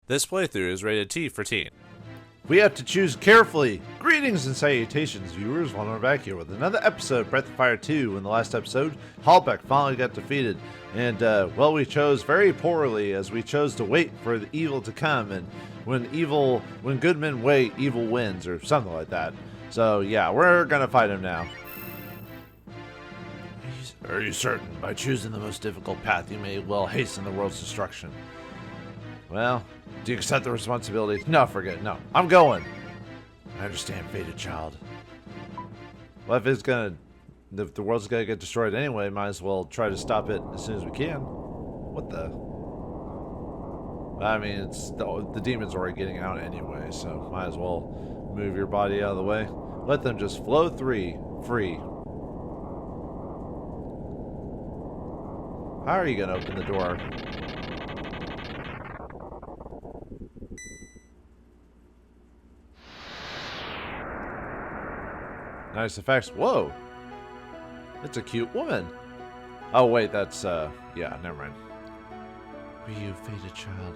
This playthrough is rated T for teen. We have to choose carefully. Greetings and salutations, viewers. We're back here with another episode of Breath of Fire 2. In the last episode, Halbalk finally got defeated. And, well, we chose very poorly as we chose to wait for the evil to come. And when good men wait, evil wins, or something like that. So, yeah, we're gonna fight him now. Are you certain? By choosing the most difficult path, you may well hasten the world's destruction. Well, do you accept the responsibility? No, forget it. No, I'm going. I understand, fated child. Well, if the world's gonna get destroyed anyway, might as well try to stop it as soon as we can. What the? I mean, it's the demon's already getting out anyway, so might as well move your body out of the way. Let them just flow free. How are you gonna open the door? Nice effects. Whoa! It's a cute woman. Oh wait, that's yeah, never mind. Ryu, fated child,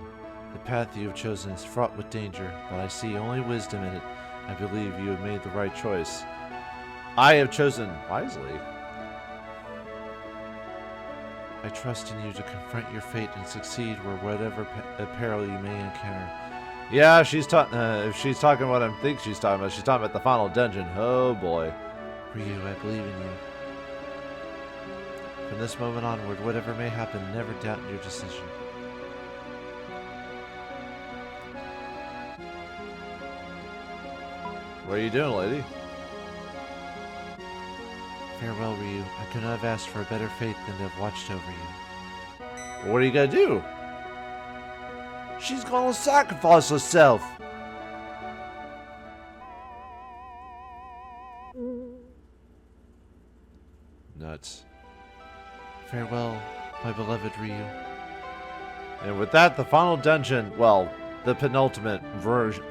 the path you have chosen is fraught with danger, but I see only wisdom in it. I believe you have made the right choice. I have chosen wisely. I trust in you to confront your fate and succeed where whatever peril you may encounter. Yeah, if she's talking what I think she's talking about. She's talking about the final dungeon. Oh boy. Ryu, I believe in you. From this moment onward, whatever may happen, never doubt your decision. What are you doing, lady? Farewell, Ryu. I could not have asked for a better fate than to have watched over you. What are you gonna do? She's gonna sacrifice herself. Nuts. Farewell, my beloved Ryu. And with that, the final dungeon, well, the penultimate version,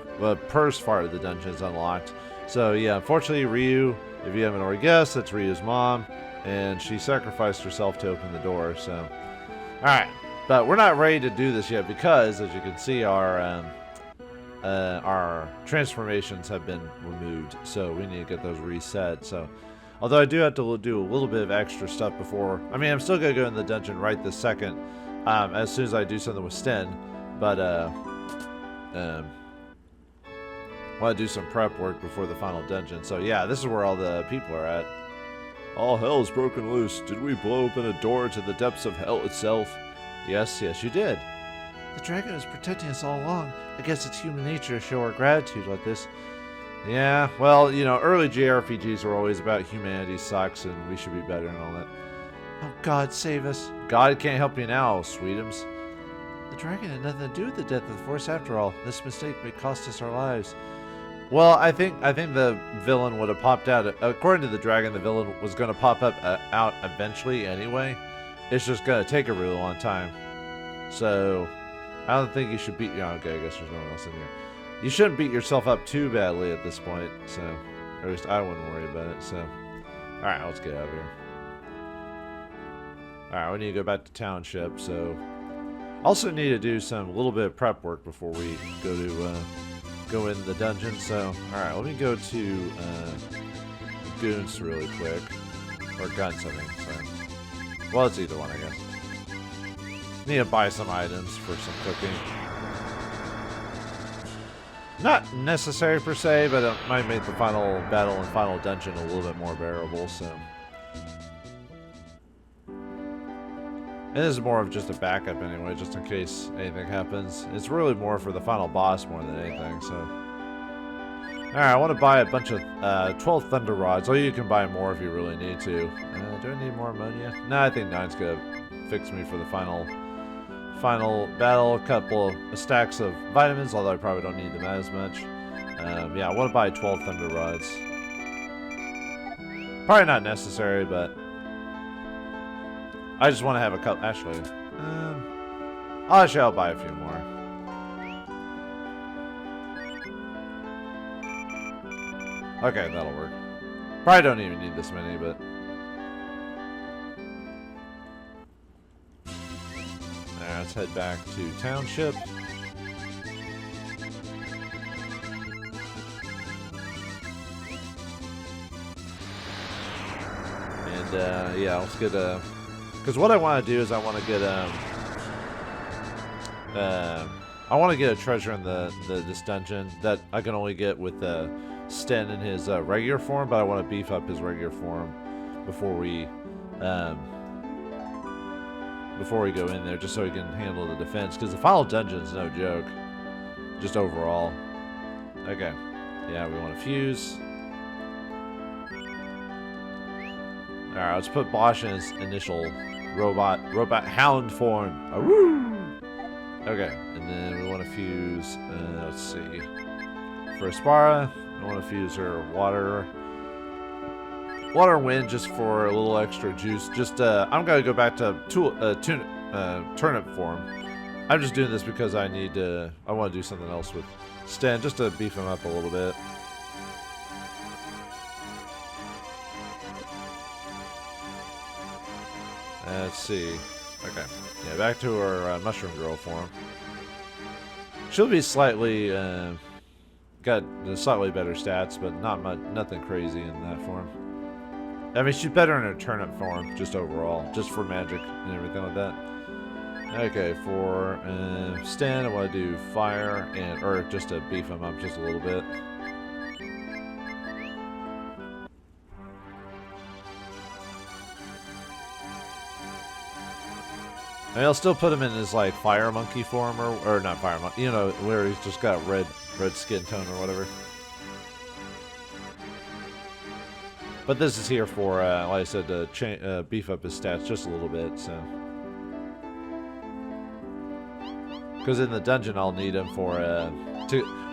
purse part of the dungeon is unlocked. So yeah, unfortunately, Ryu, if you haven't already guessed, that's Ryu's mom, and she sacrificed herself to open the door. So, all right. But we're not ready to do this yet because, as you can see, our transformations have been removed, so we need to get those reset. So, although I do have to do a little bit of extra stuff before. I mean, I'm still gonna go in the dungeon right this second, as soon as I do something with Sten. But I want to do some prep work before the final dungeon. So yeah, this is where all the people are at. All hell's broken loose. Did we blow open a door to the depths of hell itself? Yes, you did. The dragon was protecting us all along. I guess it's human nature to show our gratitude like this. Yeah, well, you know, early JRPGs were always about humanity sucks and we should be better and all that. Oh, God, save us. God can't help you now, sweetums. The dragon had nothing to do with the death of the Force after all. This mistake may cost us our lives. Well, I think the villain would have popped out. According to the dragon, the villain was going to pop up out eventually anyway. It's just going to take a really long time. So, I don't think you should beat... Yeah, okay, I guess there's no one else in here. You shouldn't beat yourself up too badly at this point. So, or at least I wouldn't worry about it. So, alright, let's get out of here. Alright, we need to go back to Township. So, also need to do some little bit of prep work before we go in the dungeon. So, alright, let me go to Goons really quick. Or Guns, I think. Sorry. Well, it's either one, I guess. Need to buy some items for some cooking. Not necessary per se, but it might make the final battle and final dungeon a little bit more bearable, so. And this is more of just a backup anyway, just in case anything happens. It's really more for the final boss more than anything, so. Alright, I want to buy a bunch of 12 Thunder Rods, or you can buy more if you really need to. Do I need more ammonia? No, I think 9's gonna fix me for the final battle. A couple of stacks of vitamins, although I probably don't need them as much. Yeah, I want to buy 12 Thunder Rods. Probably not necessary, but I just want to have a couple. Actually, I'll buy a few more. Okay, that'll work. Probably don't even need this many, but. Let's head back to Township. yeah, let's get because what I want to do is I want to get a treasure in this dungeon that I can only get with Sten in his regular form, but I want to beef up his regular form before we go in there, just so he can handle the defense, because the final dungeon's no joke, just overall. Okay, yeah, we want to fuse. Alright, let's put Bosch in his initial robot hound form. Awoo! Okay, and then we want to fuse, let's see, for Aspara, I want to fuse her water wind just for a little extra juice. Just, I'm going to go back to turnip form. I'm just doing this because I want to do something else with Sten, just to beef him up a little bit. Let's see. Okay. Yeah, back to our Mushroom Girl form. She'll be slightly, got slightly better stats, but not much, nothing crazy in that form. I mean, she's better in her turnip form, just overall, just for magic and everything like that. Okay, for Stan, I want to do fire and earth just to beef him up just a little bit. I mean, I'll still put him in his, like, fire monkey form, or not fire monkey, you know, where he's just got red skin tone or whatever. But this is here for, like I said, to beef up his stats just a little bit, so. Because in the dungeon, I'll need him for,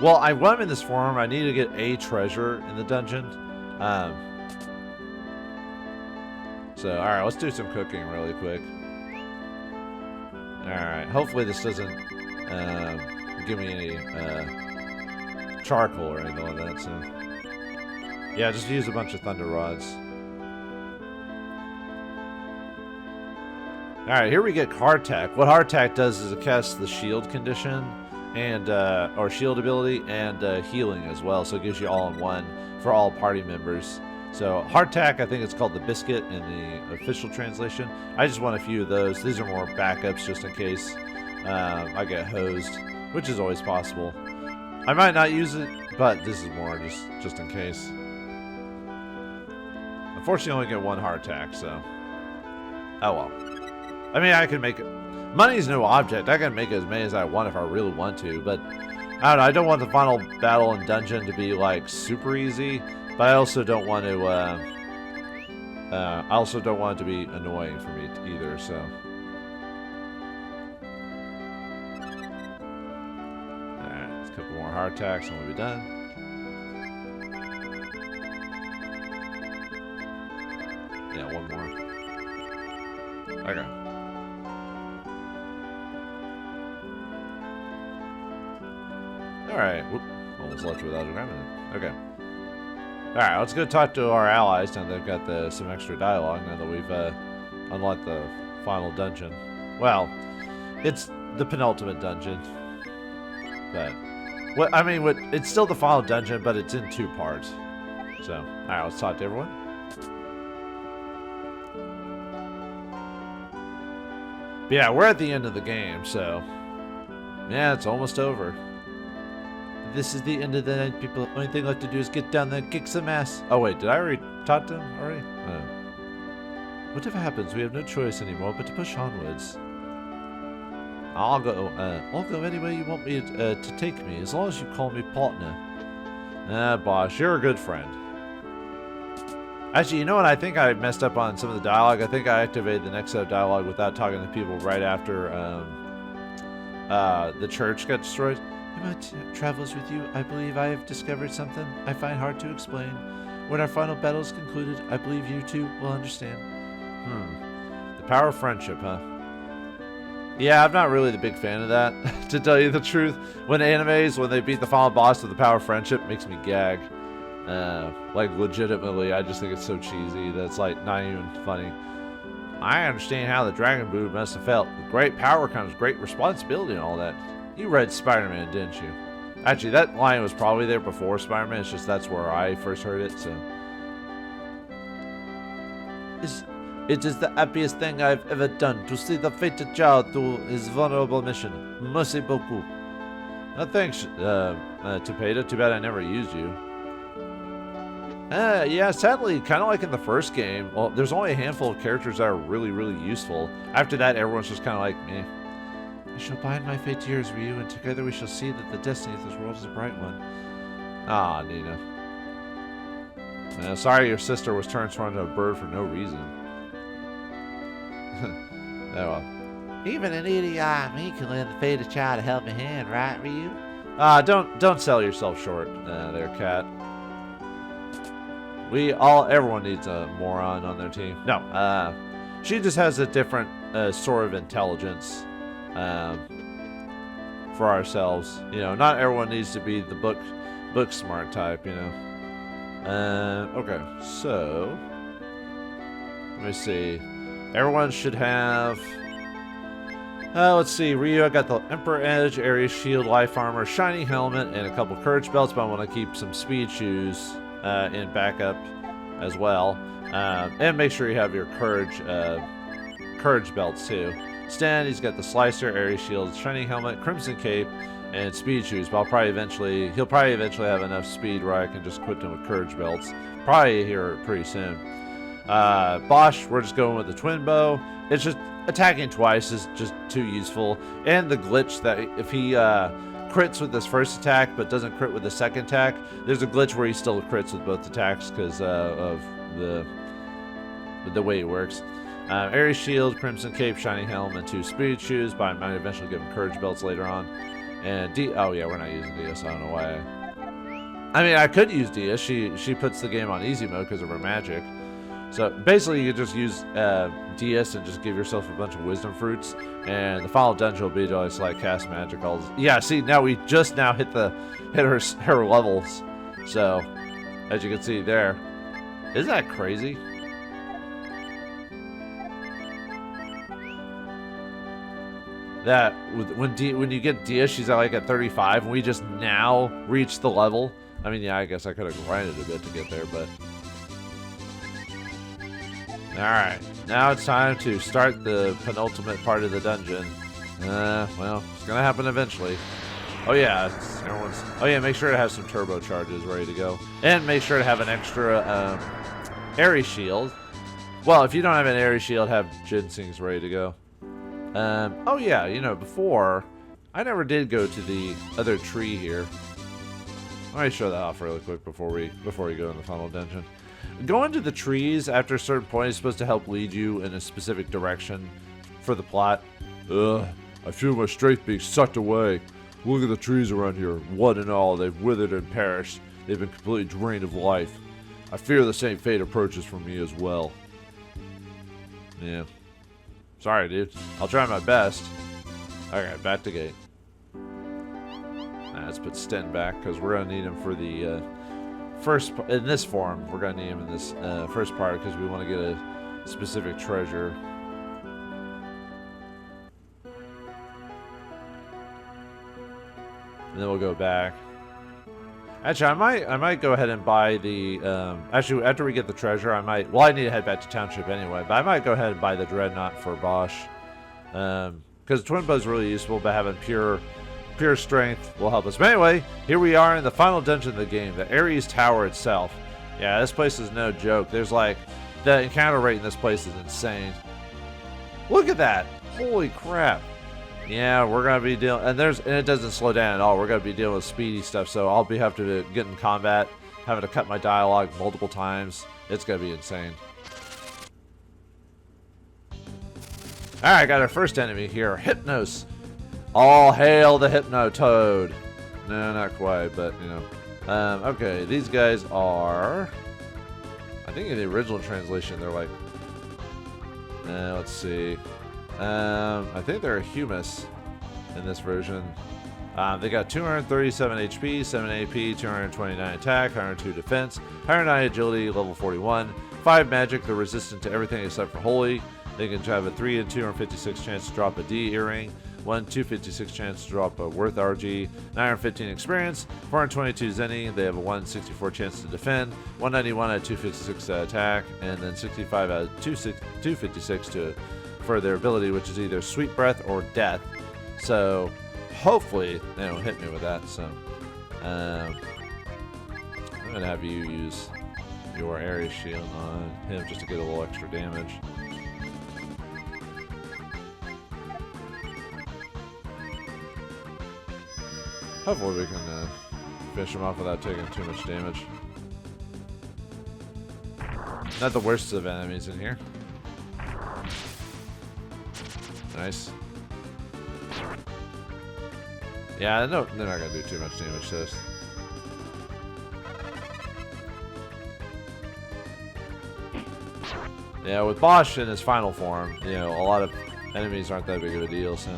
well, I want him in this form. I need to get a treasure in the dungeon. So, alright, let's do some cooking really quick. Alright, hopefully this doesn't give me any charcoal or anything like that, so. Yeah, just use a bunch of thunder rods. Alright, here we get Hardtack. What Hardtack does is it casts the shield condition and or shield ability and healing as well, so it gives you all in one for all party members. So Hardtack, I think it's called the Biscuit in the official translation. I just want a few of those. These are more backups just in case I get hosed, which is always possible. I might not use it, but this is more just in case. Unfortunately, I only get one Hardtack, so oh well. I mean, I can make it. Money's no object. I can make as many as I want if I really want to, but I don't know. I don't want the final battle and dungeon to be like super easy, but I also don't want to. I also don't want it to be annoying for me either. So. All right, a couple more Hardtacks and we'll be done. Yeah, one more. Okay. Alright. Almost left without a remnant. Okay. Alright, let's go talk to our allies now they've got some extra dialogue now that we've unlocked the final dungeon. Well, it's the penultimate dungeon. But, it's still the final dungeon, but it's in 2 parts. So, alright, let's talk to everyone. But yeah, we're at the end of the game, so yeah, it's almost over. This is the end of the night, people. Only thing left to do is get down there and kick some ass. Oh wait, did I already talk to him already? Whatever happens, we have no choice anymore but to push onwards. I'll go anywhere you want me to take me, as long as you call me partner. Boss, you're a good friend. Actually, you know what? I think I messed up on some of the dialogue. I think I activated the next set of dialogue without talking to people right after the church got destroyed. In my travels with you, I believe I have discovered something I find hard to explain. When our final battle is concluded, I believe you two will understand. The power of friendship, huh? Yeah, I'm not really the big fan of that, to tell you the truth. When they beat the final boss with the power of friendship, it makes me gag. Like, legitimately, I just think it's so cheesy that it's, like, not even funny. I understand how the Dragon Brood must have felt. With great power comes great responsibility and all that. You read Spider-Man, didn't you? Actually, that line was probably there before Spider-Man. It's just that's where I first heard it, so. It is the happiest thing I've ever done to see the fated child through his vulnerable mission. Merci beaucoup. Thanks, Topeta. Too bad I never used you. Yeah, sadly, kind of like in the first game, well, there's only a handful of characters that are really, really useful. After that, everyone's just kind of like, meh. I shall bind my fate to yours, Ryu, and together we shall see that the destiny of this world is a bright one. Ah, Nina. Sorry your sister was turned into a bird for no reason. Oh well. Even an idiot like me can lend the fated child a helping hand, right, Ryu? Don't sell yourself short, there, cat. Everyone needs a moron on their team. No, she just has a different sort of intelligence for ourselves. You know, not everyone needs to be the book smart type. You know. Okay, so let me see. Everyone should have. Let's see. Ryu, I got the Emperor Edge, Area Shield, Life Armor, Shiny Helmet, and a couple Courage Belts, but I want to keep some Speed Shoes in backup as well. And make sure you have your Courage Belts too. Stan, he's got the Slicer, Area Shield, Shiny Helmet, Crimson Cape, and Speed Shoes, but he'll probably eventually have enough speed where I can just equip him with Courage Belts. Probably here pretty soon. Bosch, we're just going with the Twin Bow. It's just attacking twice is just too useful. And the glitch that if he crits with his first attack but doesn't crit with the second attack, there's a glitch where he still crits with both attacks because of the way it works. Area Shield, Crimson Cape, Shiny Helm, and 2 Speed Shoes, but I might eventually give him Courage Belts later on. And oh yeah, we're not using DS, I don't know why. I mean, I could use DS. She puts the game on easy mode because of her magic. So basically, you could just use DS and just give yourself a bunch of wisdom fruits, and the final dungeon will be to just like cast magic. Yeah, see, now we just hit her levels. So as you can see there, isn't that crazy? That when you get DS, she's at 35, and we just now reached the level. I mean, yeah, I guess I could have grinded a bit to get there, but. Alright, now it's time to start the penultimate part of the dungeon. Well, it's gonna happen eventually. Oh yeah, make sure to have some turbo charges ready to go. And make sure to have an extra Airy Shield. Well, if you don't have an Airy Shield, have Ginseng's ready to go. Oh yeah, you know, before, I never did go to the other tree here. Let me show that off really quick before we go in the final dungeon. Going to the trees after a certain point is supposed to help lead you in a specific direction for the plot. Ugh, I feel my strength being sucked away. Look at the trees around here. One and all, they've withered and perished. They've been completely drained of life. I fear the same fate approaches for me as well. Yeah. Sorry, dude. I'll try my best. Alright, back to gate. Let's put Sten back, because we're going to need him for the... in this form, we're going to need him in this first part because we want to get a specific treasure. And then we'll go back. Actually, I might go ahead and buy the... actually, after we get the treasure, I might... Well, I need to head back to Township anyway, but I might go ahead and buy the Dreadnought for Bosch. Because Twin Bow is really useful, but having pure strength will help us. But anyway, here we are in the final dungeon of the game, the Ares Tower itself. Yeah, this place is no joke. There's like, the encounter rate in this place is insane. Look at that! Holy crap! Yeah, we're gonna be dealing, and it doesn't slow down at all. We're gonna be dealing with speedy stuff, so I'll have to get in combat, having to cut my dialogue multiple times. It's gonna be insane. Alright, got our first enemy here, Hypnos. All hail the Hypnotoad. No, not quite, but, you know. Okay, these guys are... I think in the original translation, they're like... let's see. I think they're a Humus in this version. They got 237 HP, 7 AP, 229 attack, 102 defense, 109 agility, level 41, 5 magic, they're resistant to everything except for holy. They can have a 3 in 256 chance to drop a D earring. 1 256 chance to drop a worth RG, 915 experience, 422 Zenny. They have a 164 chance to defend, 191 out of 256 to attack, and then 65 out of 256 for their ability, which is either Sweet Breath or Death. So hopefully they don't hit me with that. So I'm gonna have you use your area shield on him just to get a little extra damage. Hopefully we can finish him off without taking too much damage. Not the worst of enemies in here. Nice. Yeah, no, they're not gonna do too much damage to us. Yeah, with Bosch in his final form, you know, a lot of enemies aren't that big of a deal, so.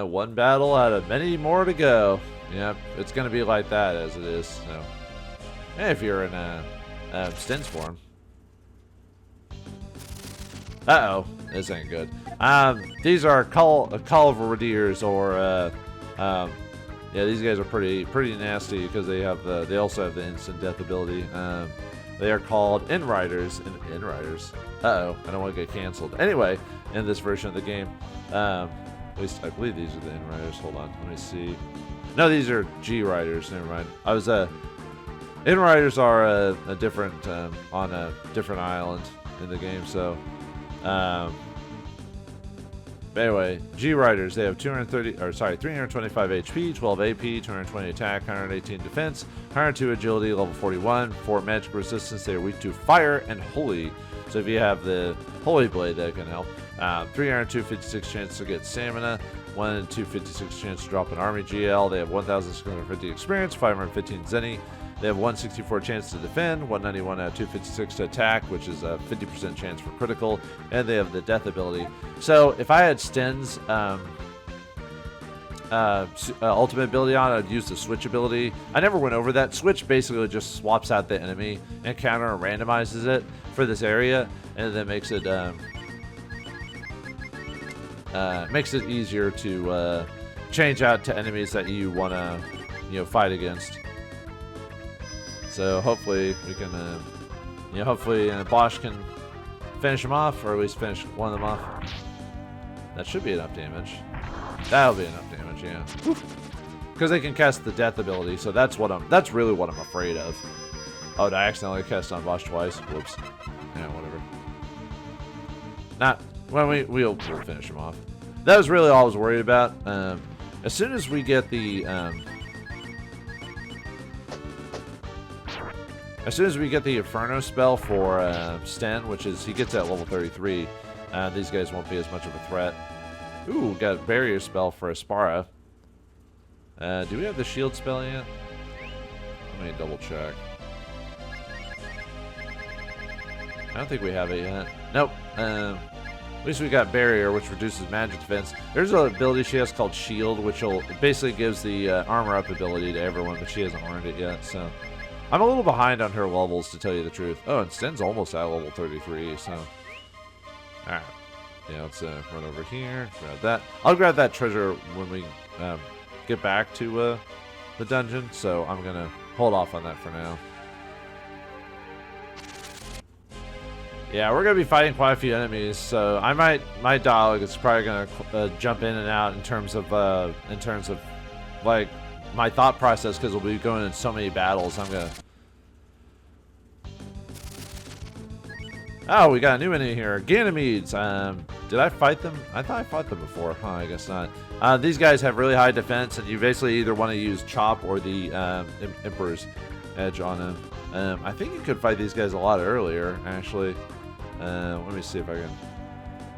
One battle out of many more to go. Yep, it's gonna be like that as it is, so. Hey, if you're in Snes form. Uh-oh, this ain't good. These are Calvariers, or yeah, these guys are pretty nasty because they have they also have the instant death ability. They are called Inriders. Inriders. Uh-oh, I don't want to get canceled. Anyway, in this version of the game, at least I believe these are the Inriders. Hold on, let me see. No, these are G Riders. Never mind. I was Inriders are a different on a different island in the game. So, anyway, G Riders, they have 325 HP, 12 AP, 220 attack, 118 defense, 102 agility, level 41, 4 magic resistance. They are weak to fire and holy. So if you have the holy blade, that can help. 356 chance to get stamina, 1 in 256 chance to drop an army GL. They have 1,650 experience, 515 Zenny. They have 164 chance to defend, 191 out of 256 to attack, which is a 50% chance for critical, and they have the death ability. So if I had Sten's ultimate ability on, I'd use the switch ability. I never went over that. Switch basically just swaps out the enemy encounter and randomizes it for this area, and then makes it easier to change out to enemies that you want to fight against. So hopefully we can, hopefully Bosch can finish them off, or at least finish one of them off. That should be enough damage. That'll be enough damage, yeah. Because they can cast the death ability, so that's really what I'm afraid of. Oh, did I accidentally cast on Bosch twice? Whoops. Yeah, whatever. We'll finish him off. That was really all I was worried about. As soon as we get the Inferno spell for Sten, which is he gets at level 33, these guys won't be as much of a threat. Ooh, got a barrier spell for Aspara. Do we have the shield spell yet? Let me double check. I don't think we have it yet. Nope. At least we got barrier, which reduces magic defense. There's an ability she has called shield, which basically gives the armor up ability to everyone, but she hasn't learned it yet. So I'm a little behind on her levels, to tell you the truth. Oh, and Sten's almost at level 33. So all right. Yeah, let's run over here, grab that. I'll grab that treasure when we get back to the dungeon, so I'm going to hold off on that for now. Yeah, we're going to be fighting quite a few enemies, so my dialogue is probably going to jump in and out in terms of like my thought process, because we'll be going in so many battles. I'm going to... Oh, we got a new enemy here. Ganymedes. Did I fight them? I thought I fought them before. Huh, I guess not. These guys have really high defense, and you basically either want to use Chop or the Emperor's Edge on them. I think you could fight these guys a lot earlier, actually. Let me see if I can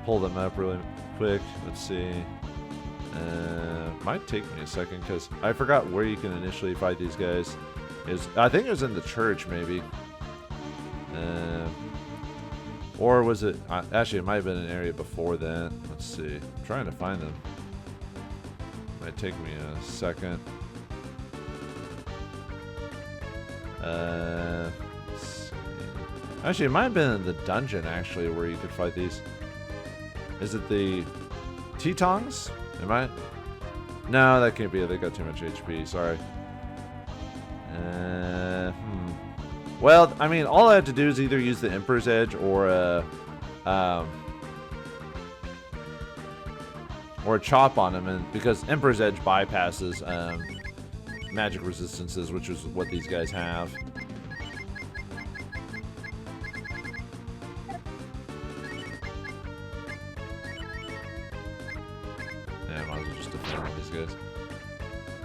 pull them up really quick. Let's see. Might take me a second, because I forgot where you can initially fight these guys. I think it was in the church, maybe. Or was it... actually, it might have been an area before that. Let's see. I'm trying to find them. Might take me a second. Let's see. Actually, it might have been in the dungeon, actually, where you could fight these. Is it the Tetons? Am I? No, that can't be it. They got too much HP. Sorry. Well, I mean, all I have to do is either use the Emperor's Edge or a chop on him, and because Emperor's Edge bypasses magic resistances, which is what these guys have. Yeah, might as well just defend these guys.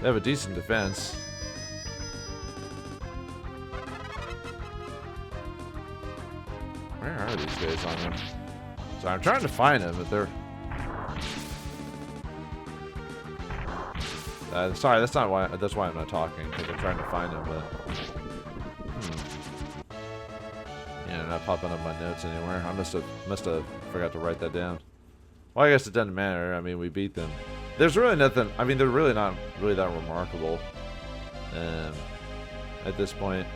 They have a decent defense. Where are these guys on them? So I'm trying to find them, but they're... sorry, that's not why. That's why I'm not talking, because I'm trying to find them. But yeah, they're not popping up my notes anywhere. I must have forgot to write that down. Well, I guess it doesn't matter. I mean, we beat them. There's really nothing. I mean, they're really not really that remarkable at this point.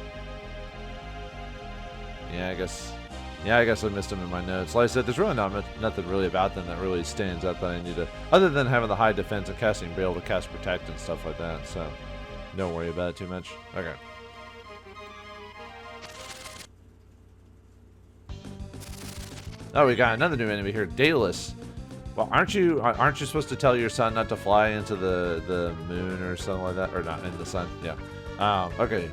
Yeah, I guess I missed them in my notes. Like I said, there's really nothing really about them that really stands out that I need to, other than having the high defense and casting, be able to cast protect and stuff like that. So don't worry about it too much. Okay. Oh, we got another new enemy here, Daedalus. Well, aren't you supposed to tell your son not to fly into the moon or something like that, or not in the sun? Yeah. Okay.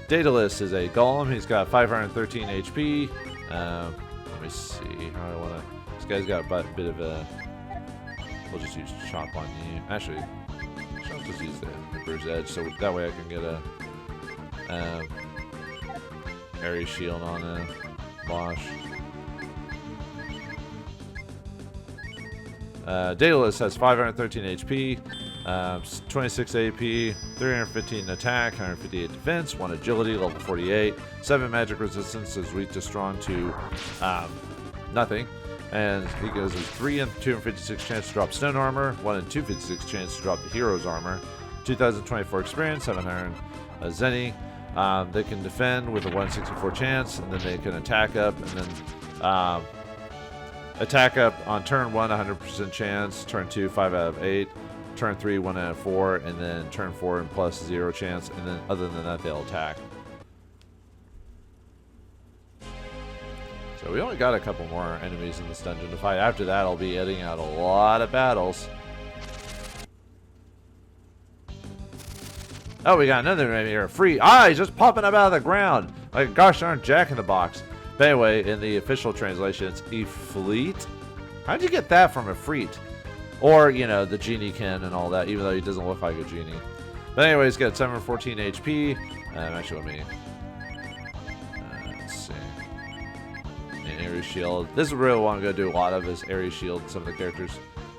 Daedalus is a golem. He's got 513 HP. Let me see how I want to. This guy's got a bit of a. We'll just use chop on you. Actually, I'll just use the Emperor's Edge, so that way I can get a area shield on Bosch. Daedalus has 513 HP, 26 AP, 315 attack, 158 defense, 1 agility, level 48, 7 magic resistance, is weak to strong to nothing. And he goes with 3 and 256 chance to drop stone armor, 1 and 256 chance to drop the hero's armor, 2024 experience, 700 Zenny. They can defend with a 164 chance, and then they can attack up, and then attack up on turn 1, 100% chance, turn 2, 5 out of 8, turn 3, 1 out of 4, and then turn 4 and plus 0 chance, and then other than that, they'll attack. So we only got a couple more enemies in this dungeon to fight. After that, I'll be editing out a lot of battles. Oh, we got another enemy here. Free. He's just popping up out of the ground. Like, gosh darn Jack in the Box. But anyway, in the official translation, it's Ifrit. How'd you get that from Ifrit? Or, you know, the genie can and all that, even though he doesn't look like a genie. But anyway, he's got 714 HP. Actually, let me... let's see. And Area Shield. This is really what I'm going to do a lot of, is Area Shield some of the characters.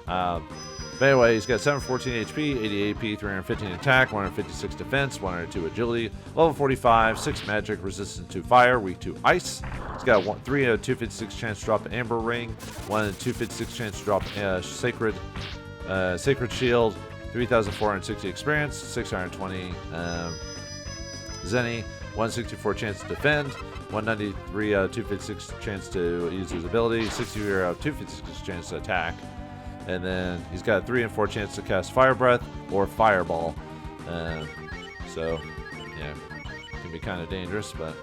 But anyway, he's got 714 HP, 80 AP, 315 attack, 156 defense, 102 agility, level 45, 6 magic, resistant to fire, weak to ice. He's got 3 out of 256 chance to drop an amber ring, 1 and 256 chance to drop sacred shield, 3,460 experience, 620 Zenny, 164 chance to defend, 193 out of 256 chance to use his ability, 60 out of 256 chance to attack. And then he's got a 3 and 4 chance to cast Fire Breath or Fireball. So, yeah, can be kind of dangerous, but...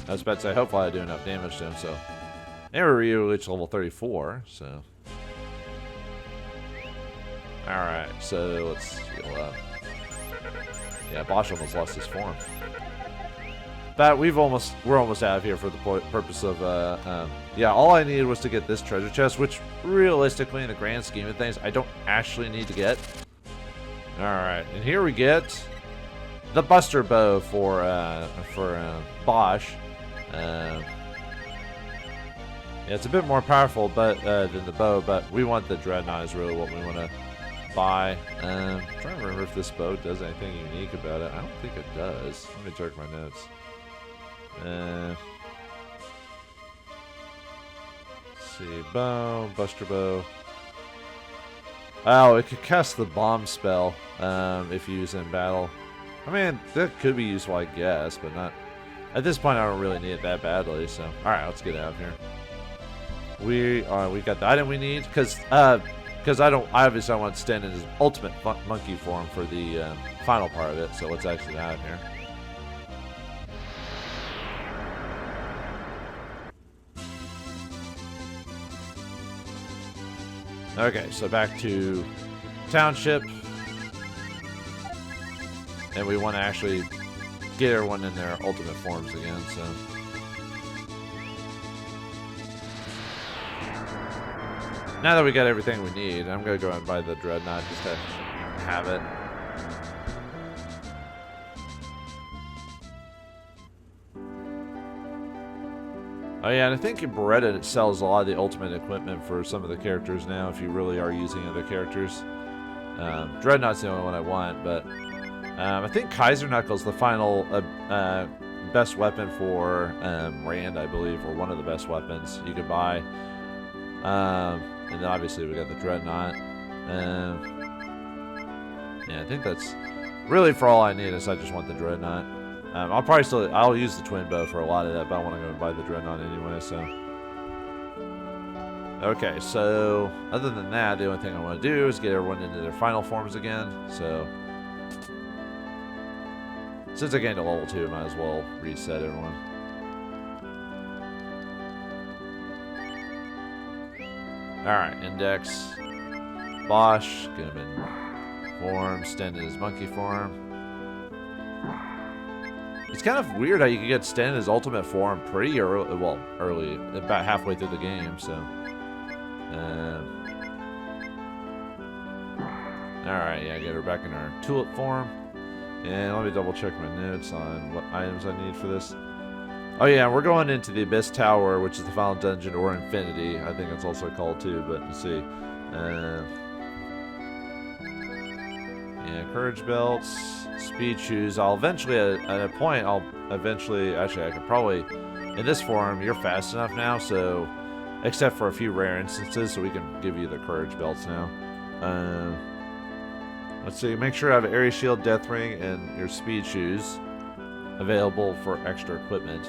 I was about to say, hopefully I do enough damage to him, so... And Ryu reached level 34, so... Alright, so let's heal up. Yeah, Bosch almost lost his form. But we're almost out of here for the purpose of yeah, all I needed was to get this treasure chest, which realistically in the grand scheme of things I don't actually need to get. Alright, and here we get the Buster Bow for Bosch. Yeah, it's a bit more powerful than the bow, but we want the Dreadnought is really what we want to buy. I'm trying to remember if this bow does anything unique about it. I don't think it does. Let me check my notes. Let's see, bow, Buster Bow. Oh, it could cast the bomb spell if you use it in battle. I mean, that could be useful, I guess, but not... At this point, I don't really need it that badly, so... Alright, let's get out of here. We got the item we need, because I obviously I want to stand in his ultimate monkey form for the final part of it, so let's exit out of here. Okay, so back to Township. And we want to actually get everyone in their ultimate forms again, so... Now that we got everything we need, I'm going to go and buy the Dreadnought just to have it. Oh yeah, and I think in Beretta it sells a lot of the ultimate equipment for some of the characters now if you really are using other characters. Dreadnought's the only one I want, but I think Kaiser Knuckles the final best weapon for Rand, I believe, or one of the best weapons you could buy. And then obviously we got the Dreadnought. Yeah, I think that's really for all I need is I just want the Dreadnought. I'll use the twin bow for a lot of that, but I want to go and buy the Dreadnought anyway, so. Okay, so other than that, the only thing I want to do is get everyone into their final forms again, so. Since I gained a level 2, I might as well reset everyone. Alright, Index. Bosch, get him in form, stand in his monkey form. It's kind of weird how you can get stand in his ultimate form pretty early, well, early, about halfway through the game, so. Alright, yeah, get her back in her tulip form. And let me double check my notes on what items I need for this. Oh yeah, we're going into the Abyss Tower, which is the final dungeon, or Infinity. I think it's also called too, but let's see. Yeah, Courage Belts, Speed Shoes. I'll eventually, at a point, actually, I could probably, in this form, you're fast enough now, so, except for a few rare instances, so we can give you the Courage Belts now. Let's see, make sure I have Area Shield, Death Ring, and your Speed Shoes available for extra equipment.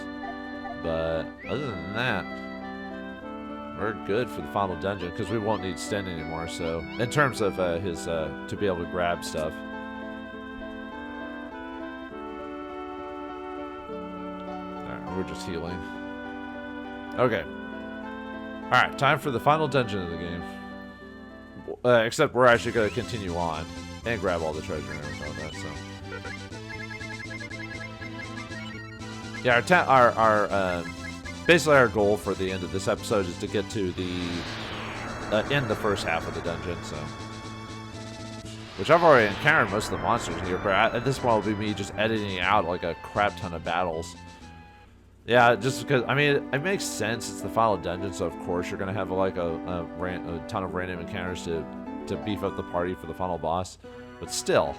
But other than that, we're good for the final dungeon because we won't need Sten anymore. So in terms of his to be able to grab stuff. Alright, we're just healing. Okay. Alright, time for the final dungeon of the game. Except we're actually going to continue on and grab all the treasure and everything like that, so. Yeah, basically our goal for the end of this episode is to get to the end the first half of the dungeon, so. Which I've already encountered most of the monsters here, but at this point will be me just editing out like a crap ton of battles. Yeah, just because, I mean, it makes sense. It's the final dungeon, so of course you're going to have like a ton of random encounters to beef up the party for the final boss. But still,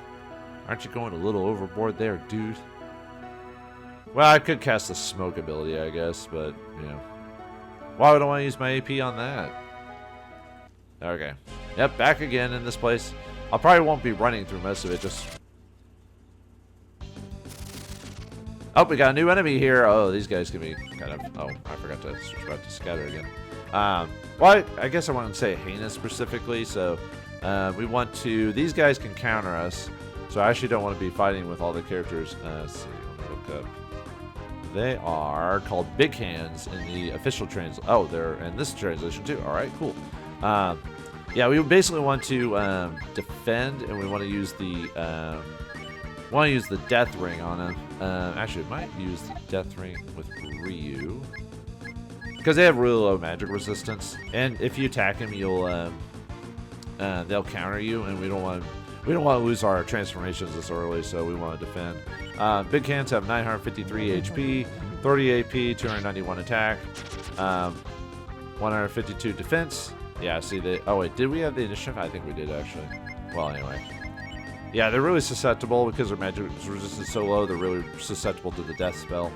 aren't you going a little overboard there, dude? Well, I could cast the smoke ability, I guess, but, you know. Why would I want to use my AP on that? Okay. Yep, back again in this place. I probably won't be running through most of it, just... Oh, we got a new enemy here. Oh, these guys can be kind of... Oh, I forgot to switch back to scatter again. Well, I guess I want to say heinous specifically, so... we want to... These guys can counter us, so I actually don't want to be fighting with all the characters. Let's see, let me look up. They are called Big Hands in the official translation. Oh, they're in this translation too. All right, cool. Yeah, we basically want to defend, and we want to use the Death Ring on him. Actually, we might use the Death Ring with Ryu because they have really low magic resistance, and if you attack him, you'll they'll counter you, and we don't want to lose our transformations this early, so we want to defend. Big Hands have 953 HP, 30 AP, 291 attack, 152 defense. Yeah, see they. Oh wait, did we have the initiative? I think we did actually. Well, anyway. Yeah, they're really susceptible because their magic resistance is so low. They're really susceptible to the death spell.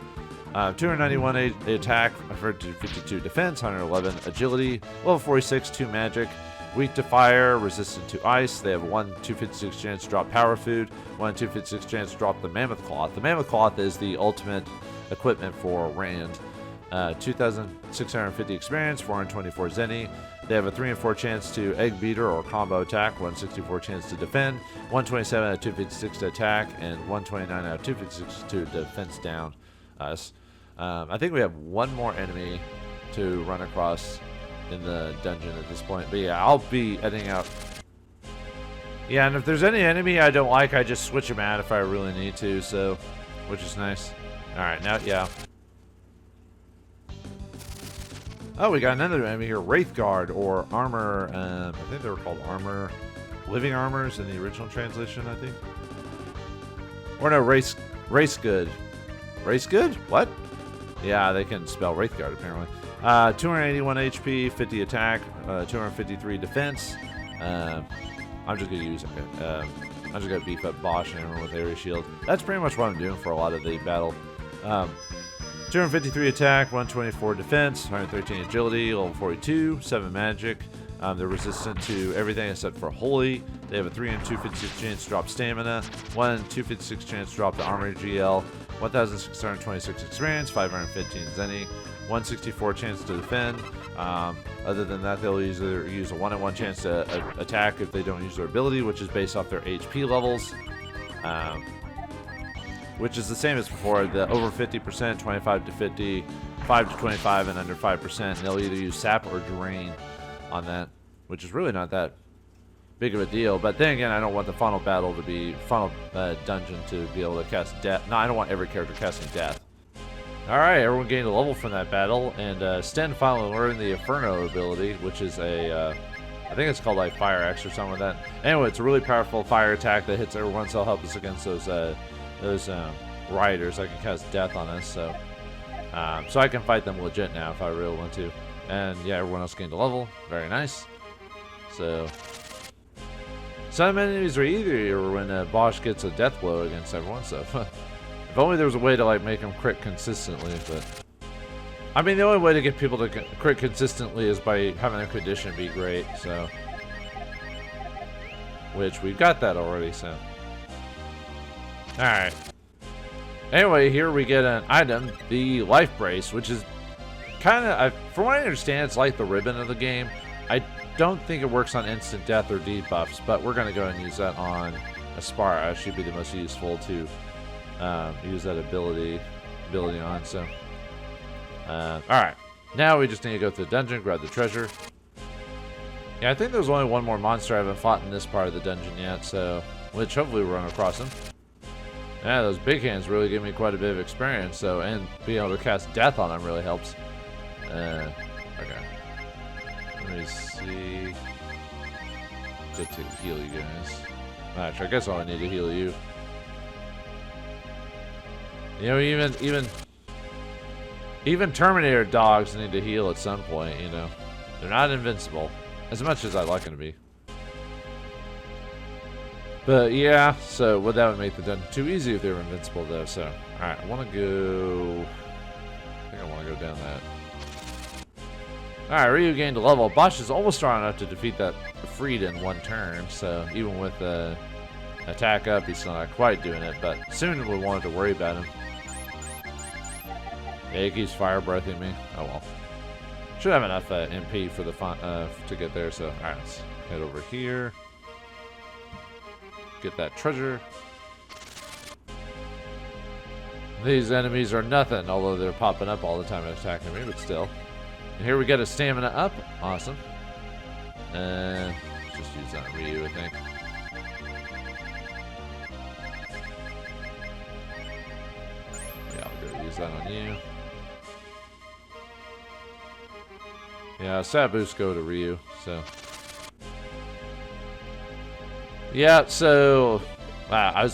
291 attack, 52 defense, 111 agility, level 46, 2 magic. weak to fire, resistant to ice. They have 1 256 chance to drop power food, 1 256 chance to drop the mammoth cloth. The mammoth cloth is the ultimate equipment for Rand. 2,650 experience, 424 zenny. They have a 3 and 4 chance to egg beater or combo attack, 164 chance to defend, 127 out of 256 to attack, and 129 out of 256 to defense down us. I think we have one more enemy to run across in the dungeon at this point. But yeah, I'll be editing out. Yeah, and if there's any enemy I don't like, I just switch them out if I really need to, so, which is nice. Alright, now, yeah. Oh, we got another enemy here, Wraithguard, or Armor, I think they were called Armor, Living Armors in the original translation, I think. Or no, Race Good. Race Good? What? Yeah, they can spell Wraithguard, apparently. 281 HP, 50 attack, 253 defense. I'm just gonna use it. I'm just gonna beef up Bosch and everyone with area shield. That's pretty much what I'm doing for a lot of the battle. 253 attack, 124 defense, 113 agility, level 42, 7 magic. They're resistant to everything except for holy. They have a 3 and 256 chance to drop stamina, 1 256 chance to drop the armor GL, 1,626 experience, 515 zenny, 164 chance to defend. Other than that, they'll either use a 1-in-1 chance to attack if they don't use their ability, which is based off their HP levels. Which is the same as before, the over 50%, 25 to 50, 5 to 25, and under 5%. And they'll either use sap or drain on that, which is really not that big of a deal. But then again, I don't want the final battle to be, final dungeon to be able to cast death. No, I don't want every character casting death. Alright, everyone gained a level from that battle, and Sten finally learned the Inferno ability, which is a, I think it's called like Fire X or something like that. Anyway, it's a really powerful fire attack that hits everyone, so it'll help us against those rioters that can cast death on us, so I can fight them legit now if I really want to. And yeah, everyone else gained a level. Very nice. So some enemies are easier when Bosch gets a death blow against everyone, so if only there was a way to like make them crit consistently. But I mean, the only way to get people to crit consistently is by having their condition be great, so, which we've got that already, so. Alright. Anyway, here we get an item, the Life Brace, which is kind of, from what I understand, it's like the ribbon of the game. I don't think it works on instant death or debuffs, but we're going to go and use that on Aspara. It should be the most useful to use that ability on, so. Alright. Now we just need to go to the dungeon, grab the treasure. Yeah, I think there's only one more monster I haven't fought in this part of the dungeon yet, so, which hopefully we'll run across him. Yeah, those big hands really give me quite a bit of experience, so, and being able to cast death on them really helps. Okay. Let me see. Just to heal you guys. Actually, I guess I'll need to heal you. You know, even Terminator dogs need to heal at some point, you know. They're not invincible, as much as I'd like them to be. But yeah, so well, that would make the dungeon too easy if they were invincible, though. So, alright, I want to go. I think I want to go down that. Alright, Ryu gained a level. Bosch is almost strong enough to defeat that Freed in one turn. So, even with the attack up, he's still not quite doing it. But soon we won't have to worry about him. Yeah, he keeps fire breathing me. Oh well. Should have enough MP for the to get there. So, alright, let's head over here. Get that treasure. These enemies are nothing, although they're popping up all the time and attacking me, but still. And here we get a stamina up. Awesome. And just use that on Ryu, I think. Yeah, I'll go use that on you. Yeah, stat boosts go to Ryu, so. Yeah, so I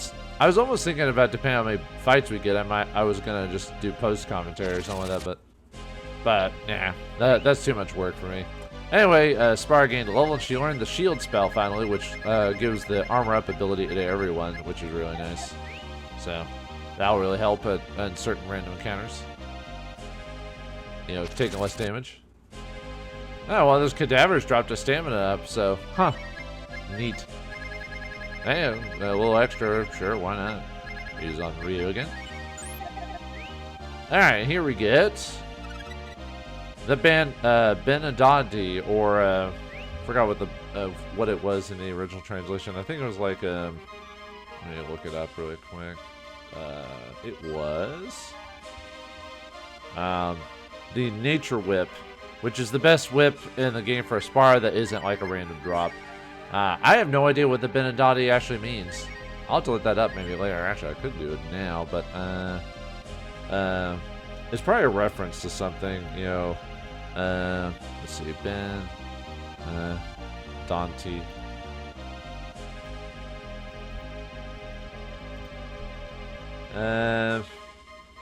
was almost thinking about, depending on how many fights we get, I was gonna just do post commentary or something like that, but yeah, that's too much work for me. Anyway, Spar gained a level and she learned the shield spell finally, which gives the armor up ability to everyone, which is really nice. So that'll really help at certain random encounters. You know, taking less damage. Oh, well, those cadavers dropped a stamina up, so, huh. Neat. Hey, a little extra, sure, why not? Use on Ryu again. Alright, here we get the Benedati, or, forgot what it was in the original translation. I think it was like, let me look it up really quick. It was the Nature Whip, which is the best whip in the game for a spar that isn't like a random drop. I have no idea what the Benedati actually means. I'll have to look that up maybe later. Actually, I could do it now, but it's probably a reference to something, you know. Let's see, Dante.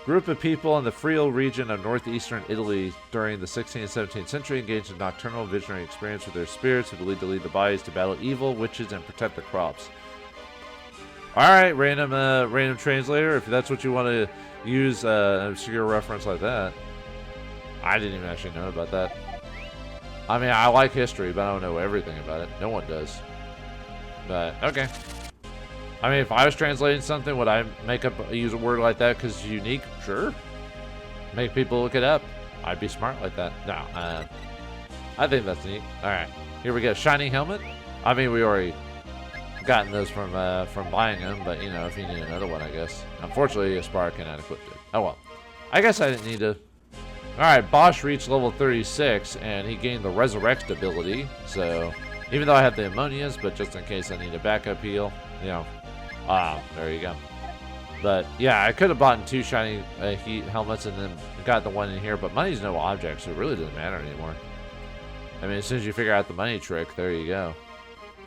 Group of people in the Friuli region of northeastern Italy during the 16th and 17th century engaged in nocturnal visionary experience with their spirits who believed to lead the bodies to battle evil, witches, and protect the crops. Alright, random translator, if that's what you want to use an obscure reference like that. I didn't even actually know about that. I mean, I like history, but I don't know everything about it. No one does. But, okay. I mean, if I was translating something, would I use a word like that because it's unique? Sure. Make people look it up. I'd be smart like that. No, I think that's neat. All right, here we go. Shiny helmet. I mean, we already gotten those from buying them, but you know, if you need another one, I guess. Unfortunately, Aspar cannot equip it. Oh well. I guess I didn't need to. All right, Bosch reached level 36, and he gained the Resurrect ability. So, even though I have the Ammonias, but just in case I need a backup heal, you know. There you go. But yeah, I could have bought 2 shiny heat helmets and then got the one in here, but money's no object, so it really doesn't matter anymore. I mean, as soon as you figure out the money trick, there you go.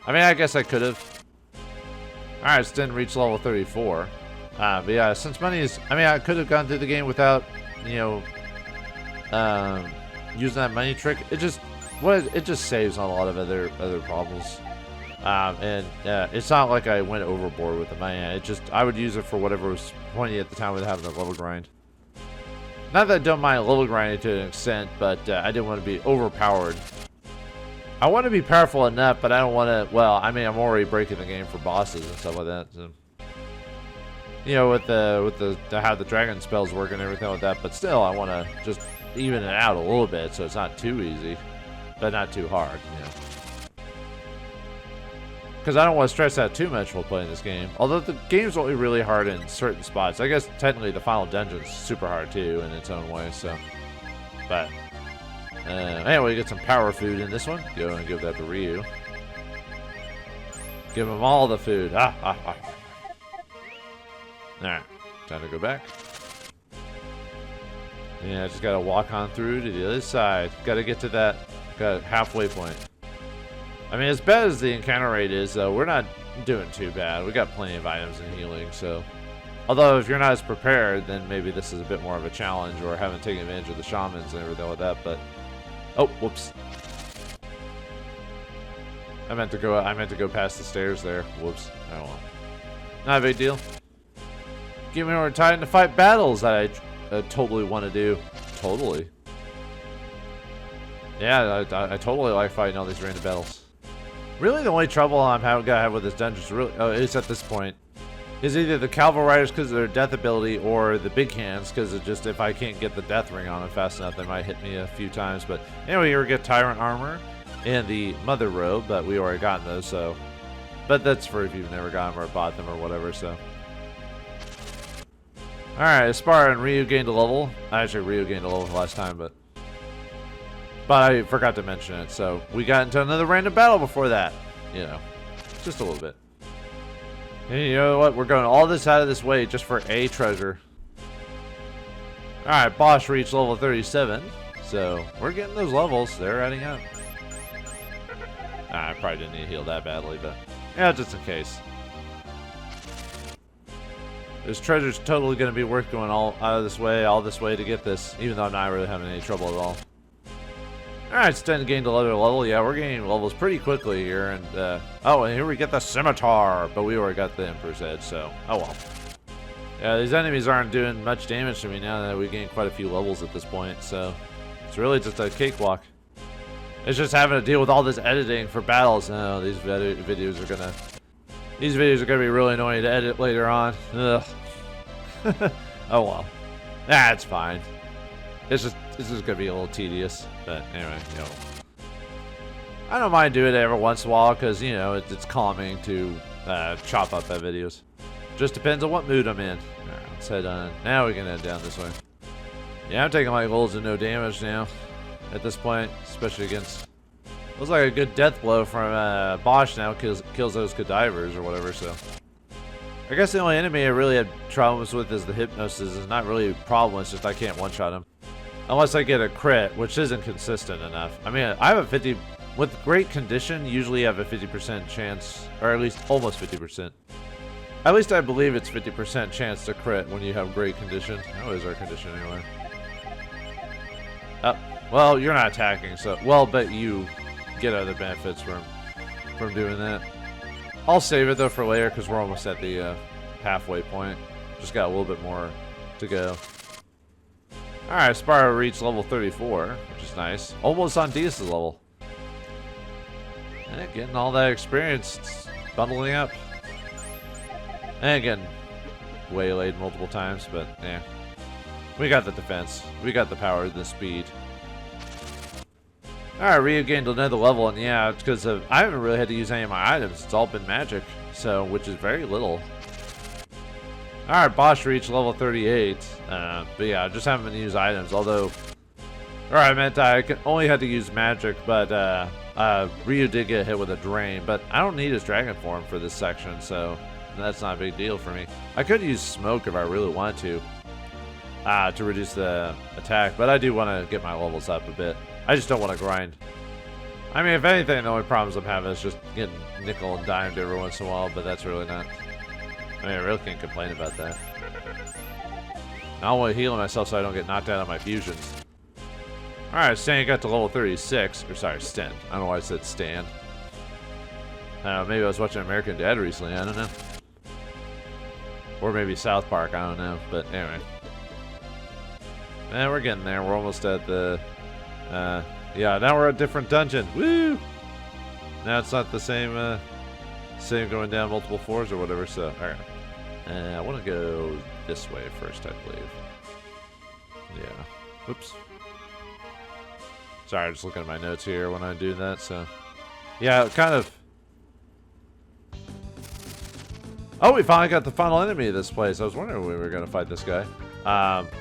I mean, I guess I could have. Alright, so didn't reach level 34. But yeah, since money is, I mean, I could have gone through the game without, you know, using that money trick. It just saves on a lot of other problems. It's not like I went overboard with the money. I would use it for whatever was pointy at the time with having the level grind. Not that I don't mind level grinding to an extent, but I didn't want to be overpowered. I want to be powerful enough, but I don't want to. Well, I mean, I'm already breaking the game for bosses and stuff like that. So, you know, with how the dragon spells work and everything like that. But still, I want to just even it out a little bit so it's not too easy, but not too hard. You know. Because I don't want to stress out too much while playing this game. Although the game's only really hard in certain spots. I guess technically the final dungeon's super hard too in its own way. So, but anyway, get some power food in this one. Go and give that to Ryu. Give him all the food. Alright, time to go back. Yeah, just gotta walk on through to the other side. Gotta get to that halfway point. I mean, as bad as the encounter rate is, though, we're not doing too bad. We got plenty of items and healing, so. Although, if you're not as prepared, then maybe this is a bit more of a challenge, or haven't taken advantage of the shamans and everything like that. But, oh, whoops! I meant to go past the stairs there. Whoops! Oh well. Not a big deal. Give me more time to fight battles that I totally want to do. Totally. Yeah, I totally like fighting all these random battles. Really, the only trouble I'm gonna have with this dungeon is at this point, is either the Cavalry Riders because of their death ability, or the big hands because it just if I can't get the death ring on them fast enough, they might hit me a few times. But anyway, here we get Tyrant Armor and the Mother Robe, but we already gotten those, so. But that's for if you've never gotten them or bought them or whatever, so. Alright, Aspar and Ryu gained a level. Actually, Ryu gained a level last time, but I forgot to mention it, so we got into another random battle before that. You know, just a little bit. And you know what? We're going all this out of this way just for a treasure. Alright, Bosch reached level 37, so we're getting those levels. They're adding up. I probably didn't need to heal that badly, but yeah, just in case. This treasure's totally going to be worth going all this way to get this, even though I'm not really having any trouble at all. Alright, it's time to gain another level. Yeah, we're gaining levels pretty quickly here. And oh, and here we get the scimitar. But we already got the Emperor's Edge, so oh well. Yeah, these enemies aren't doing much damage to me now that we gained quite a few levels at this point. So it's really just a cakewalk. It's just having to deal with all this editing for battles. Oh, these videos are gonna be really annoying to edit later on. Ugh. Oh well. That's fine. It's just gonna be a little tedious. But anyway, you know. I don't mind doing it every once in a while because, you know, it's calming to chop up videos. Just depends on what mood I'm in. Alright, let's head on. Now we can head down this way. Yeah, I'm taking my goals and no damage now. At this point, especially against... Looks like a good death blow from Bosch now kills those cadivers or whatever, so... I guess the only enemy I really had problems with is the hypnosis. It's not really a problem, it's just I can't one-shot him. Unless I get a crit, which isn't consistent enough. I mean, I have a 50... With great condition, usually you have a 50% chance, or at least almost 50%. At least I believe it's 50% chance to crit when you have great condition. How is our condition anyway? Well, you're not attacking, so... Well, but you get other benefits from doing that. I'll save it, though, for later, because we're almost at the halfway point. Just got a little bit more to go. Alright, Spyro reached level 34, which is nice. Almost on Diaz's level. And getting all that experience, bundling up. And again, waylaid multiple times, but yeah. We got the defense. We got the power, the speed. Alright, Ryu gained another level, and yeah, it's because I haven't really had to use any of my items. It's all been magic, so which is very little. Alright, Bosch reached level 38. But yeah, I just haven't been use items, although... Or I meant I only had to use magic, but Ryu did get hit with a drain, but I don't need his dragon form for this section, so that's not a big deal for me. I could use smoke if I really wanted to reduce the attack, but I do want to get my levels up a bit. I just don't want to grind. I mean, if anything, the only problems I'm having is just getting nickel and dimed every once in a while, but that's really not... I mean, I really can't complain about that. I don't want to heal myself so I don't get knocked out on my fusions. Alright, Stan got to level 36. Or sorry, Stan. I don't know why I said Stan. Maybe I was watching American Dad recently. I don't know. Or maybe South Park. I don't know. But anyway. We're getting there. We're almost at the... yeah, now we're at a different dungeon. Woo! Now it's not the same, same going down multiple floors or whatever, so... Alright. I want to go this way first, I believe. Yeah. Whoops. Sorry, I'm just looking at my notes here when I do that, so... Yeah, kind of... Oh, we finally got the final enemy of this place. I was wondering when we were going to fight this guy.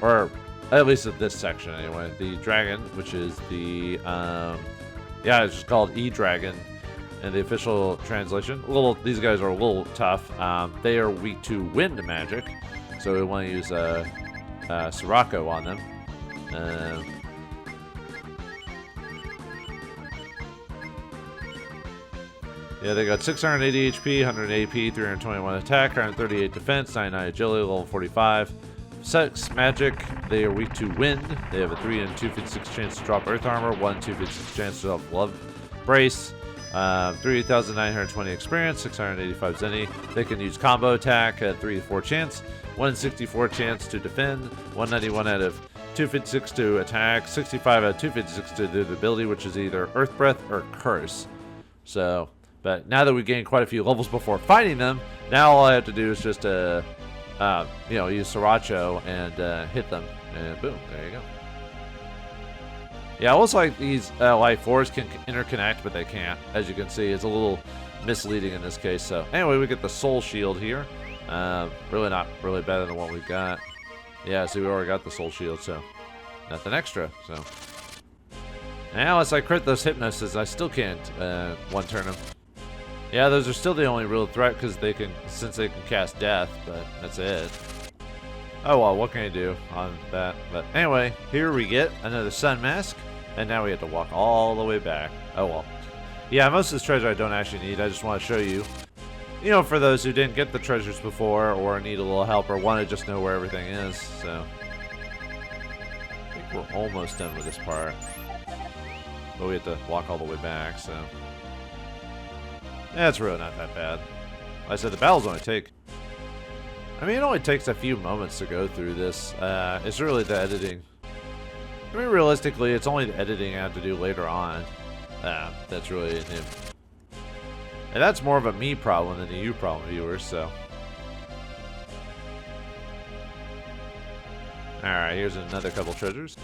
Or... At least at this section, anyway. The dragon, which is the, yeah, it's just called E-Dragon in the official translation. These guys are a little tough. They are weak to wind magic, so we want to use Sirocco on them. Yeah, they got 680 HP, 100 AP, 321 attack, 138 defense, 99 agility, level 45. Sex magic, they are weak to wind. They have a 3 and 256 chance to drop earth armor, 1 256 chance to drop love brace, 3,920 experience, 685 zenny. They can use combo attack at 3 to 4 chance, 1 in 64 chance to defend, 191 out of 256 to attack, 65 out of 256 to do the ability, which is either earth breath or curse. So, but now that we gained quite a few levels before fighting them, now all I have to do is just you know, use Sriracha and hit them, and boom, there you go. Yeah, it looks like these light fours can interconnect, but they can't. As you can see, it's a little misleading in this case. So anyway, we get the soul shield here. Really not really better than what we've got. Yeah, see, we already got the soul shield, so nothing extra. So now, unless I crit those hypnosis, I still can't one-turn them. Yeah, those are still the only real threat since they can cast death, but that's it. Oh well, what can I do on that? But anyway, here we get another sun mask, and now we have to walk all the way back. Oh well. Yeah, most of this treasure I don't actually need. I just want to show you, you know, for those who didn't get the treasures before or need a little help or want to just know where everything is. So I think we're almost done with this part, but we have to walk all the way back. So. Yeah, it's really not that bad. Like I said, the battles only take... I mean, it only takes a few moments to go through this. It's really the editing. I mean, realistically, it's only the editing I have to do later on. That's really new. And that's more of a me problem than a you problem, viewers, so. Alright, here's another couple treasures.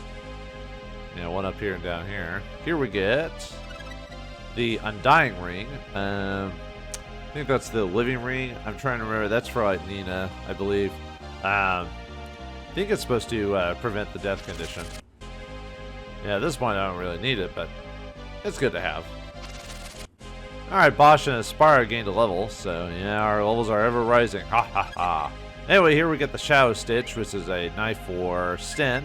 Yeah, one up here and down here. Here we get the Undying Ring. I think that's the Living Ring. I'm trying to remember. That's for like Nina, I believe. I think it's supposed to prevent the death condition. Yeah, at this point I don't really need it, but it's good to have. Alright, Bosch and Aspire gained a level, so yeah, our levels are ever rising. Ha ha ha. Anyway, here we get the Shadow Stitch, which is a knife for Sten.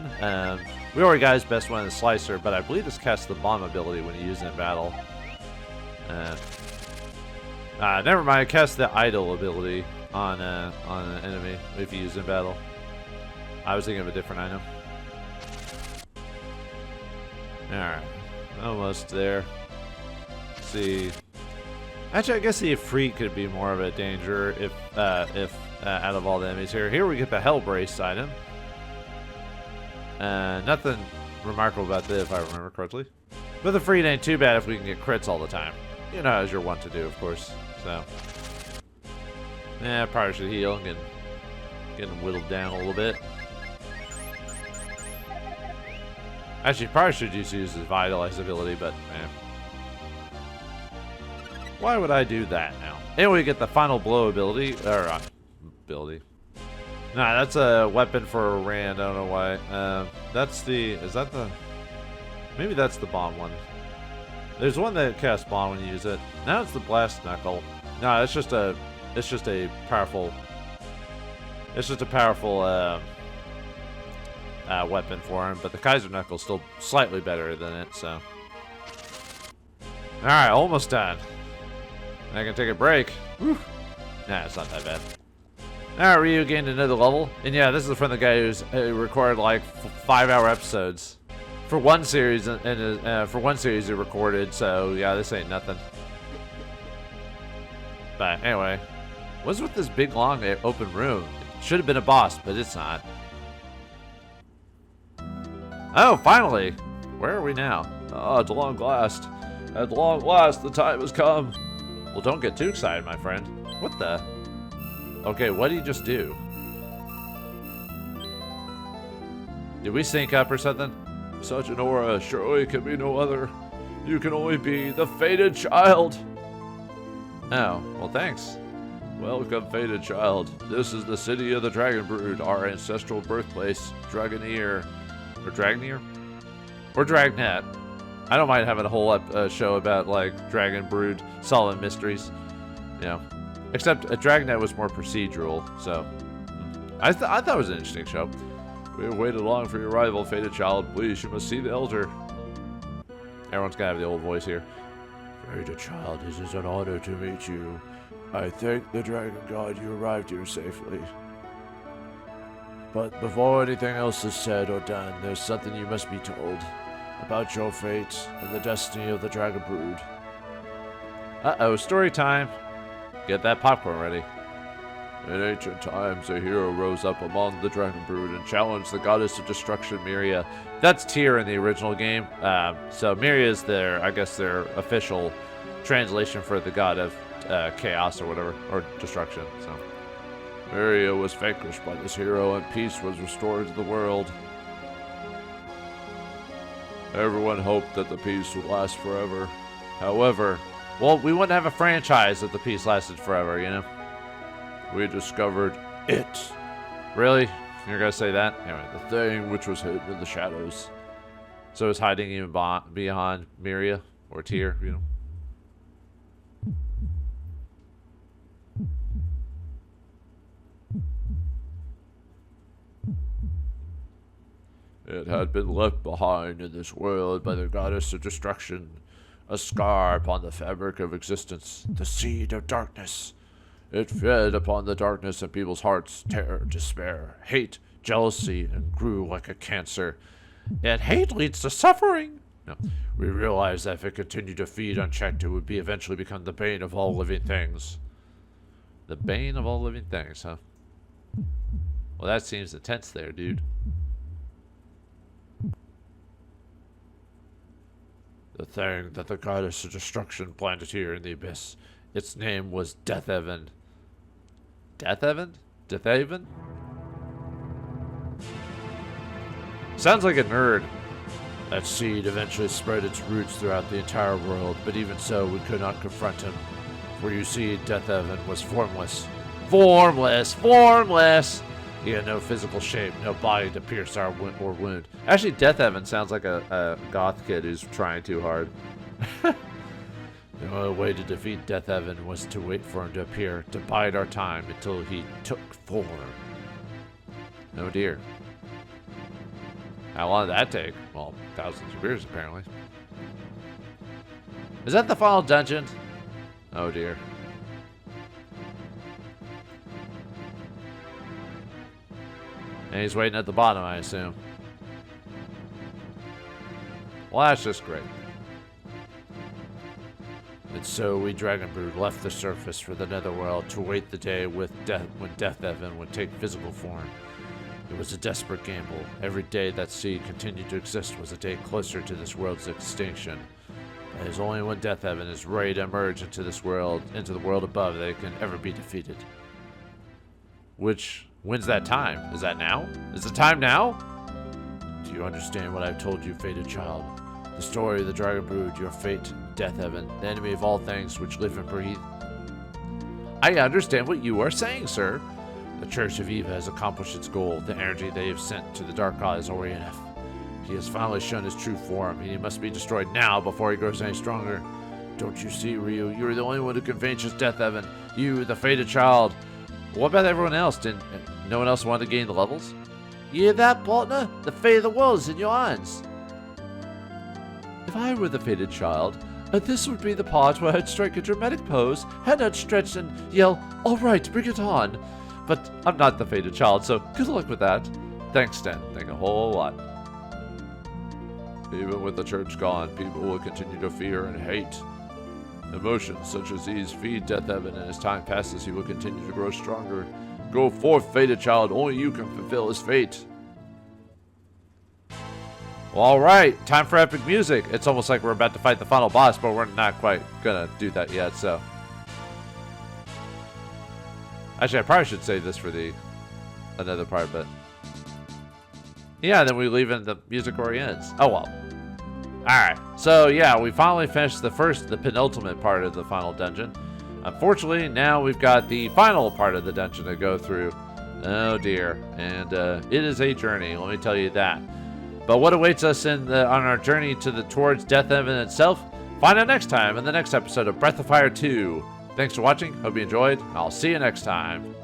We already got his best one in the Slicer, but I believe this casts the bomb ability when you use it in battle. Never mind, it casts the idle ability on an enemy if you use it in battle. I was thinking of a different item. Alright, almost there. Let's see. Actually, I guess the Ifrit could be more of a danger if out of all the enemies here. Here we get the Hell Brace item. Nothing remarkable about this, if I remember correctly. But the Ifrit ain't too bad if we can get crits all the time. You know, as you're wont to do, of course. So, yeah, probably should heal and getting whittled down a little bit. Actually, probably should just use his Vitalize ability, but man. Why would I do that now? Anyway, we get the Final Blow ability, or ability. Nah, that's a weapon for Rand. I don't know why. That's the. Is that the? Maybe that's the bomb one. There's one that casts bomb when you use it. Now it's the Blast Knuckle. No, it's just a. It's just a powerful. It's just a powerful weapon for him. But the Kaiser Knuckle's still slightly better than it. So. All right, almost done. I can take a break. Whew. Nah, it's not that bad. Alright, Ryu gained another level. And yeah, this is from the guy who's recorded like 5-hour episodes. For one series, and for one series he recorded, so yeah, this ain't nothing. But anyway, what's with this big long open room? It should have been a boss, but it's not. Oh, finally! Where are we now? Oh, at long last. At long last, the time has come. Well, don't get too excited, my friend. What the? Okay, what did he just do? Did we sync up or something? Such an aura surely can be no other. You can only be the fated child. Oh, well, thanks. Welcome, fated child. This is the city of the Dragon Brood, our ancestral birthplace, Dragoneer. Or Dragneer? Or Dragnet. I don't mind having a whole show about, like, Dragon Brood solving mysteries. You know. Except Dragnet was more procedural, so. I thought it was an interesting show. We have waited long for your arrival, fated child. Please, you must see the elder. Everyone's gotta have the old voice here. Fated child, it is an honor to meet you. I thank the Dragon God you arrived here safely. But before anything else is said or done, there's something you must be told about your fate and the destiny of the Dragon Brood. Uh-oh, story time. Get that popcorn ready. In ancient times, a hero rose up among the Dragon Brood and challenged the goddess of destruction, Miria. That's Tyr in the original game. So Miria is I guess their official translation for the god of chaos or whatever, or destruction. So Miria was vanquished by this hero and peace was restored to the world. Everyone hoped that the peace would last forever. However, well, we wouldn't have a franchise if the peace lasted forever, you know? We discovered it. Really? You're gonna say that? Anyway, the thing which was hidden in the shadows. So it's hiding even beyond Miria or Tyr, you know? It had been left behind in this world by the goddess of destruction, a scar upon the fabric of existence, the seed of darkness. It fed upon the darkness in people's hearts, terror, despair, hate, jealousy, and grew like a cancer. Yet hate leads to suffering. No, we realized that if it continued to feed unchecked, it would eventually become the bane of all living things. The bane of all living things, huh? Well, that seems intense there, dude. The thing that the goddess of destruction planted here in the abyss. Its name was Deathevan. Deathevan? Deathevan? Sounds like a nerd. That seed eventually spread its roots throughout the entire world, but even so, we could not confront him. For you see, Deathevan was formless. Formless! He had no physical shape, no body to pierce our wound. Actually, Deathevan sounds like a goth kid who's trying too hard. The only way to defeat Deathevan was to wait for him to appear, to bide our time until he took form. Oh dear. How long did that take? Well, thousands of years, apparently. Is that the final dungeon? Oh dear. And he's waiting at the bottom, I assume. Well, that's just great. And so we Dragon Brood left the surface for the Netherworld to await the day when Deathevan would take physical form. It was a desperate gamble. Every day that seed continued to exist was a day closer to this world's extinction. It is only when Deathevan is ready to emerge into the world above, that it can ever be defeated. When's that time? Is that now? Is the time now? Do you understand what I've told you, fated child? The story of the Dragon Brood, your fate, Deathevan, the enemy of all things which live and breathe. I understand what you are saying, sir. The Church of Eva has accomplished its goal. The energy they have sent to the Dark God is already enough. He has finally shown his true form, and he must be destroyed now before he grows any stronger. Don't you see, Ryu? You are the only one who can vanquish Deathevan. You, the fated child. What about everyone else? Didn't no one else want to gain the levels? You hear that, partner? The fate of the world is in your hands. If I were the fated child, this would be the part where I'd strike a dramatic pose, hand outstretched, and yell, "All right, bring it on." But I'm not the fated child, so good luck with that. Thanks, Sten. Thank a whole lot. Even with the church gone, people will continue to fear and hate. Emotions such as these feed Deathevan, and as time passes, he will continue to grow stronger. Go forth, fated child. Only you can fulfill his fate. Well, all right, time for epic music. It's almost like we're about to fight the final boss, but we're not quite gonna do that yet, so. Actually, I probably should save this for another part, but. Yeah, then we leave in the music where he ends. Oh well. Alright, so yeah, we finally finished the penultimate part of the final dungeon. Unfortunately, now we've got the final part of the dungeon to go through. Oh dear, and it is a journey, let me tell you that. But what awaits us on our journey towards Deathevan itself, find out next time in the next episode of Breath of Fire 2. Thanks for watching, hope you enjoyed, and I'll see you next time.